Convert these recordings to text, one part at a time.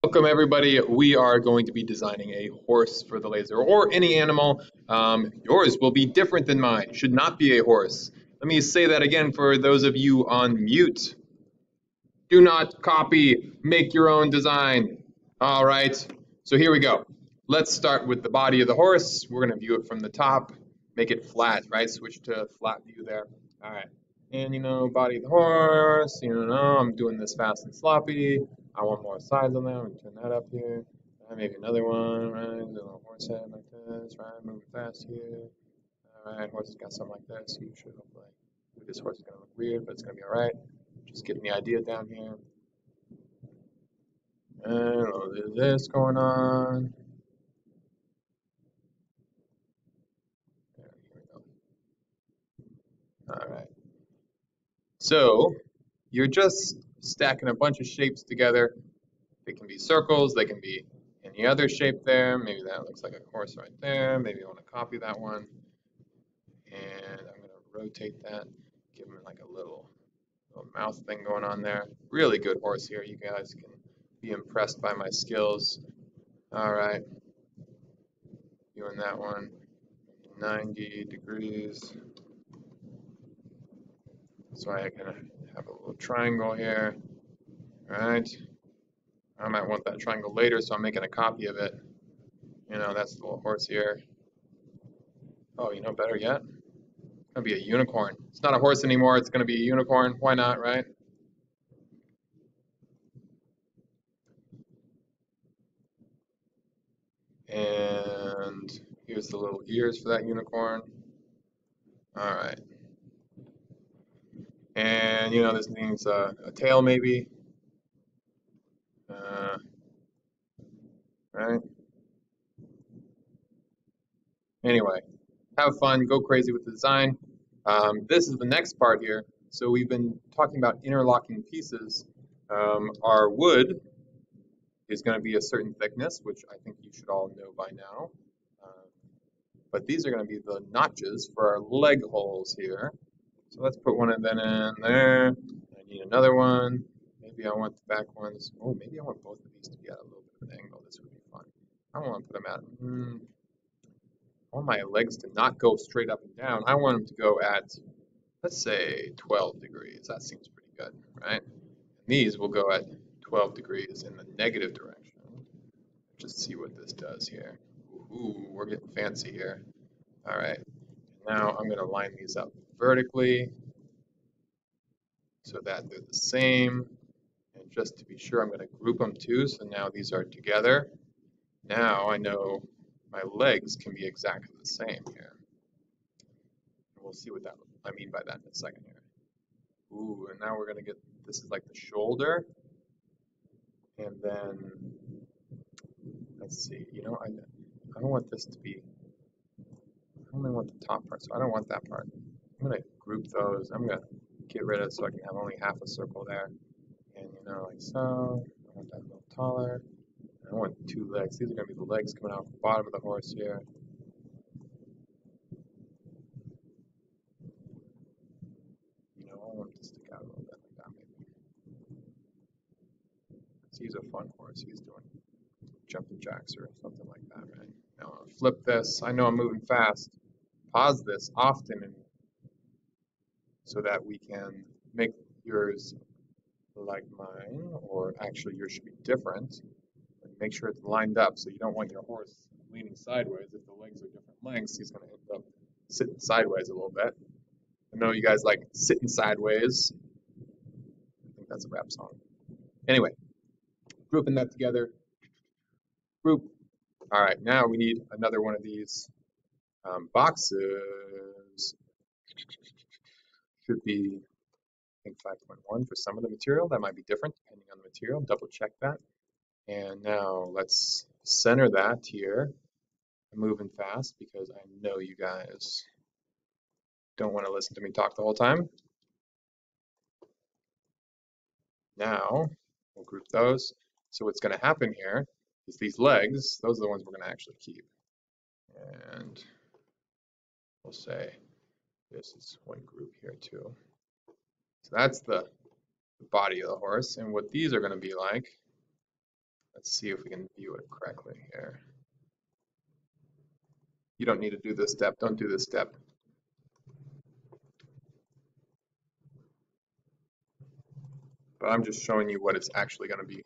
Welcome everybody. We are going to be designing a horse for the laser or any animal. Yours will be different than mine. Should not be a horse. Let me say that again for those of you on mute. Do not copy, make your own design. All right, so here we go. Let's start with the body of the horse. We're gonna view it from the top, make it flat, right? Switch to flat view there. All right, and body of the horse, I'm doing this fast and sloppy. I want more sides on there. I'm gonna turn that up here. Maybe another one, right? A little horse head like this, right? Moving fast here. All right, horse has got something like this. You should hopefully. This horse is gonna look weird, but it's gonna be all right. Just getting the idea down here. And a little bit of this going on. There, here we go. All right. So you're just stacking a bunch of shapes together. They can be circles, they can be any other shape there. Maybe that looks like a horse right there. Maybe I want to copy that one. And I'm going to rotate that, give him like a little mouth thing going on there. Really good horse here. You guys can be impressed by my skills. All right. Doing that one. 90 degrees. So I can have a little triangle here. All right. I might want that triangle later, so I'm making a copy of it. That's the little horse here. Oh, better yet? It's gonna be a unicorn. It's not a horse anymore, it's gonna be a unicorn. Why not, right? And here's the little ears for that unicorn. All right. And this needs a tail maybe. Right? Anyway, have fun, go crazy with the design. This is the next part here. So we've been talking about interlocking pieces. Our wood is going to be a certain thickness, which I think you should all know by now. But these are going to be the notches for our leg holes here. So let's put one of them in there. I need another one. Maybe I want the back ones. Oh, maybe I want both of these to be at a little bit of an angle. This would be fun. I don't want to put them at. I want my legs to not go straight up and down. I want them to go at, let's say, 12 degrees. That seems pretty good, right? And these will go at 12 degrees in the negative direction. Just see what this does here. Ooh, we're getting fancy here. All right, now I'm going to line these up vertically so that they're the same. And just to be sure, I'm going to group them too. So now these are together. Now I know my legs can be exactly the same here. And we'll see what I mean by that in a second here. Ooh, and now we're going to get, this is like the shoulder. And then, let's see, I don't want this to be, I only want the top part, so I don't want that part. I'm going to group those. I'm going to get rid of it so I can have only half a circle there. And like so. I want that a little taller. I want two legs. These are going to be the legs coming out the bottom of the horse here. I want it to stick out a little bit like that maybe. So he's a fun horse. He's doing jumping jacks or something like that, right? Now I'll flip this. I know I'm moving fast. Pause this often so that we can make yours like mine, or actually yours should be different. And make sure it's lined up, so you don't want your horse leaning sideways. If the legs are different lengths, he's going to end up sitting sideways a little bit. I know you guys like sitting sideways. I think that's a rap song. Anyway, grouping that together. Group. All right, now we need another one of these boxes. Should be, I think, 5.1 for some of the material. That might be different depending on the material. Double check that. And now let's center that here. I'm moving fast because I know you guys don't want to listen to me talk the whole time. Now we'll group those. So what's going to happen here is these legs, those are the ones we're going to actually keep. And we'll say this is one group here too. So that's the body of the horse. And what these are going to be like Let's see if we can view it correctly here. You don't need to do this step. Don't do this step. But I'm just showing you what it's actually going to be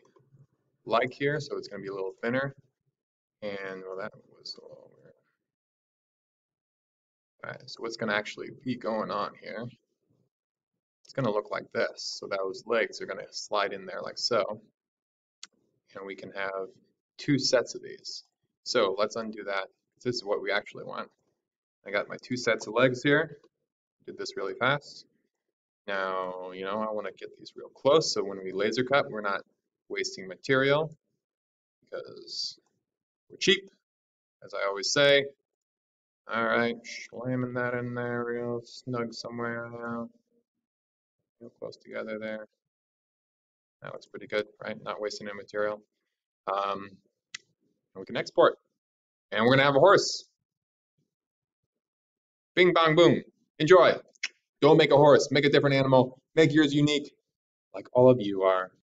like here. So it's going to be a little thinner. And well, that was a little weird. All right, so what's going to actually be going on here? It's going to look like this. So those legs are going to slide in there like so. And we can have two sets of these. So let's undo that. This is what we actually want. I got my two sets of legs here. Did this really fast. Now, I want to get these real close so when we laser cut, we're not wasting material because we're cheap, as I always say. All right, slamming that in there real snug somewhere now. Real close together there. That looks pretty good, right? Not wasting any material. And we can export. And we're gonna have a horse. Bing, bong, boom. Enjoy. Don't make a horse. Make a different animal. Make yours unique, like all of you are.